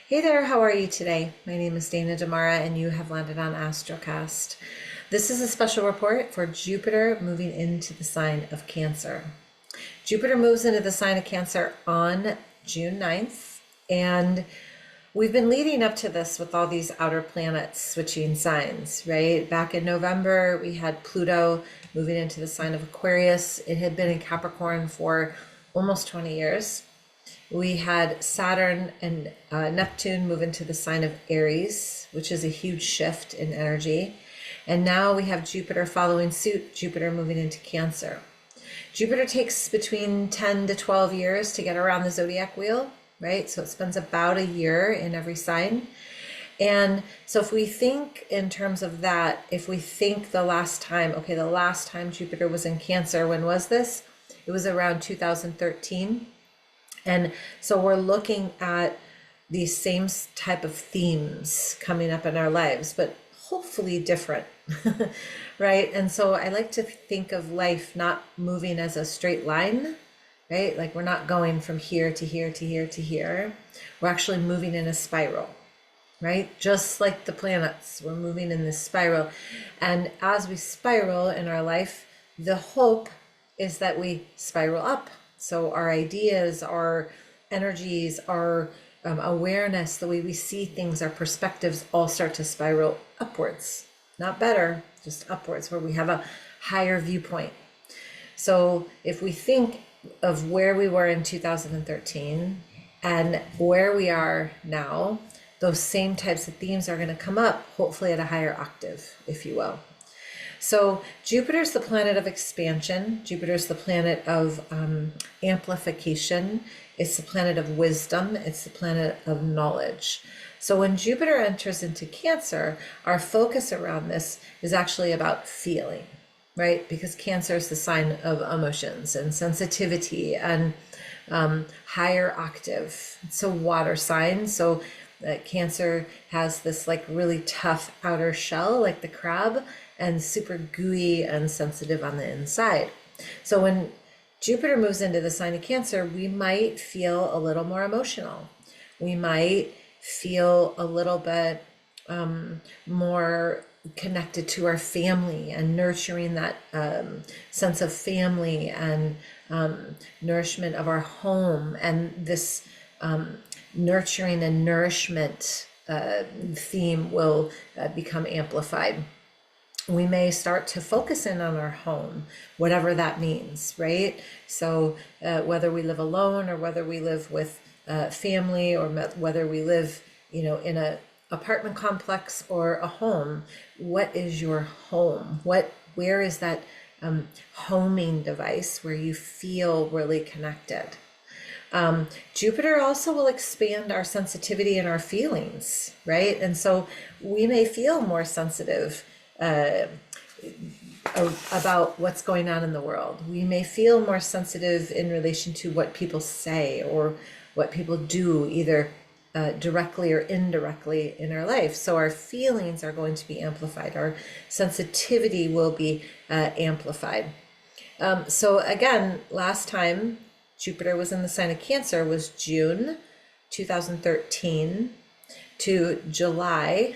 Hey there, how are you today? My name is Dana Damara, and you have landed on Astrocast. This is a special report for Jupiter moving into the sign of Cancer. Jupiter moves into the sign of Cancer on June 9th, and we've been leading up to this with all these outer planets switching signs, right? Back in November, we had Pluto moving into the sign of Aquarius. It had been in Capricorn for almost 20 years. We had Saturn and Neptune move into the sign of Aries, which is a huge shift in energy. And now we have Jupiter following suit, Jupiter moving into Cancer. Jupiter takes between 10 to 12 years to get around the zodiac wheel, right? So it spends about a year in every sign. And so if we think in terms of that, if we think the last time Jupiter was in Cancer, when was this? It was around 2013. And so we're looking at these same type of themes coming up in our lives, but hopefully different, right? And so I like to think of life not moving as a straight line, right? Like we're not going from here to here to here to here. We're actually moving in a spiral, right? Just like the planets, we're moving in this spiral. And as we spiral in our life, the hope is that we spiral up. So our ideas, our energies, our awareness, the way we see things, our perspectives all start to spiral upwards. Not better, just upwards, where we have a higher viewpoint. So if we think of where we were in 2013 and where we are now, those same types of themes are going to come up, hopefully at a higher octave, if you will. So Jupiter's the planet of expansion. Jupiter's the planet of amplification. It's the planet of wisdom. It's the planet of knowledge. So when Jupiter enters into Cancer, our focus around this is actually about feeling, right? Because Cancer is the sign of emotions and sensitivity and higher octave. It's a water sign. So Cancer has this like really tough outer shell, like the crab, and super gooey and sensitive on the inside. So when Jupiter moves into the sign of Cancer, we might feel a little more emotional. We might feel a little bit more connected to our family and nurturing that sense of family and nourishment of our home, and this nurturing and nourishment theme will become amplified. We may start to focus in on our home, whatever that means, right? So whether we live alone or whether we live with family, or whether we live, in a apartment complex or a home, what is your home? Where is that homing device where you feel really connected? Jupiter also will expand our sensitivity and our feelings, right? And so we may feel more sensitive about what's going on in the world. We may feel more sensitive in relation to what people say or what people do, either directly or indirectly in our life. So our feelings are going to be amplified. Our sensitivity will be amplified. So again, last time Jupiter was in the sign of Cancer was June 2013 to July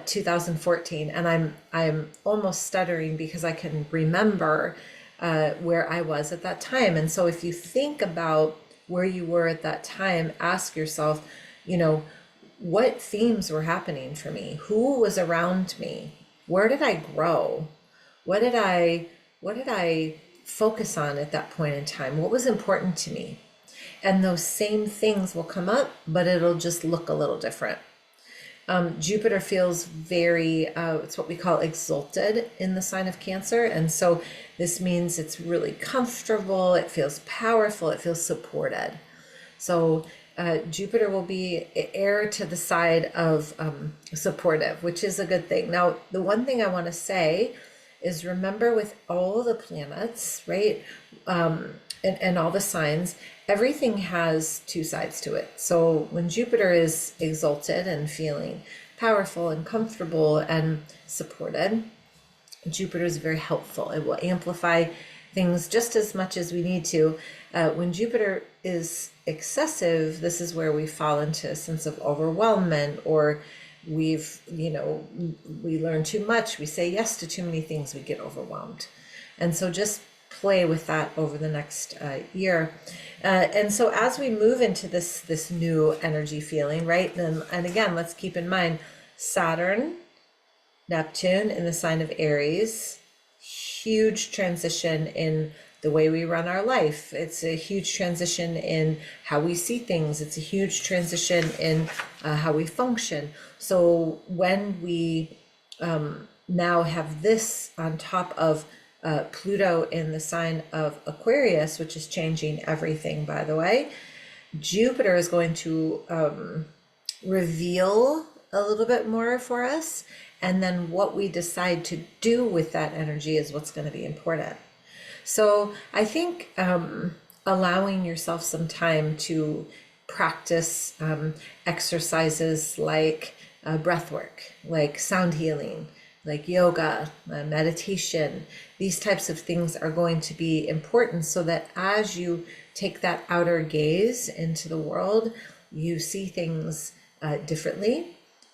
2014, and I'm almost stuttering because I can remember where I was at that time. And so if you think about where you were at that time, ask yourself, what themes were happening for me? Who was around me? Where did I grow? What did I focus on at that point in time? What was important to me? And those same things will come up, but it'll just look a little different. Jupiter feels very, it's what we call exalted in the sign of Cancer. And so this means it's really comfortable, it feels powerful, it feels supported. So Jupiter will be heir to the side of supportive, which is a good thing. Now, the one thing I want to say is remember with all the planets, right? And all the signs, everything has two sides to it. So when Jupiter is exalted and feeling powerful and comfortable and supported, Jupiter is very helpful. It will amplify things just as much as we need to. When Jupiter is excessive, this is where we fall into a sense of overwhelmment, or we learn too much, we say yes to too many things, we get overwhelmed. And so just play with that over the next year. And so as we move into this new energy feeling, right? And again, let's keep in mind Saturn, Neptune in the sign of Aries, huge transition in the way we run our life. It's a huge transition in how we see things. It's a huge transition in how we function. So when we now have this on top of Pluto in the sign of Aquarius, which is changing everything, by the way, Jupiter is going to reveal a little bit more for us. And then what we decide to do with that energy is what's going to be important. So I think allowing yourself some time to practice exercises like breath work, like sound healing, like yoga, meditation, these types of things are going to be important, so that as you take that outer gaze into the world, you see things differently.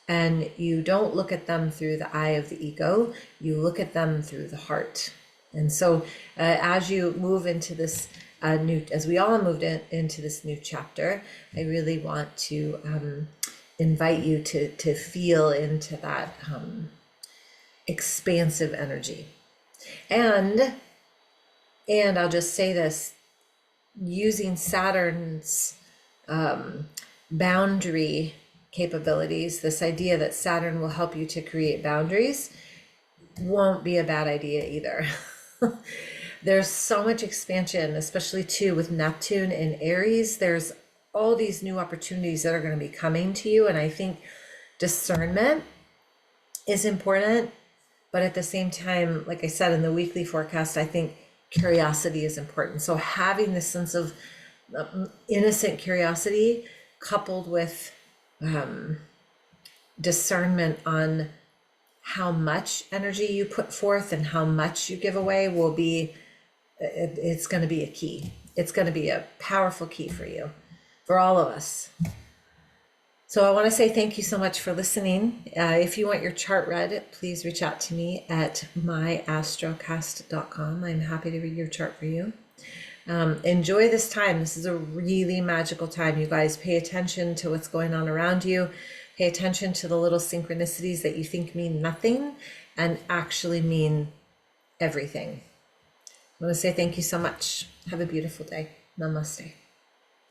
And you don't look at them through the eye of the ego, you look at them through the heart. And so as you move into this as we all moved into this new chapter, I really want to invite you to feel into that expansive energy. And I'll just say this, using Saturn's boundary capabilities, this idea that Saturn will help you to create boundaries, won't be a bad idea either. There's so much expansion, especially too with Neptune in Aries. There's all these new opportunities that are going to be coming to you. And I think discernment is important. But at the same time, like I said in the weekly forecast, I think curiosity is important. So having this sense of innocent curiosity coupled with discernment on how much energy you put forth and how much you give away will be, it's going to be a key. It's going to be a powerful key for you, for all of us. So I want to say thank you so much for listening. If you want your chart read, please reach out to me at myastrocast.com. I'm happy to read your chart for you. Enjoy this time. This is a really magical time. You guys, pay attention to what's going on around you. Pay attention to the little synchronicities that you think mean nothing and actually mean everything. I want to say thank you so much. Have a beautiful day. Namaste.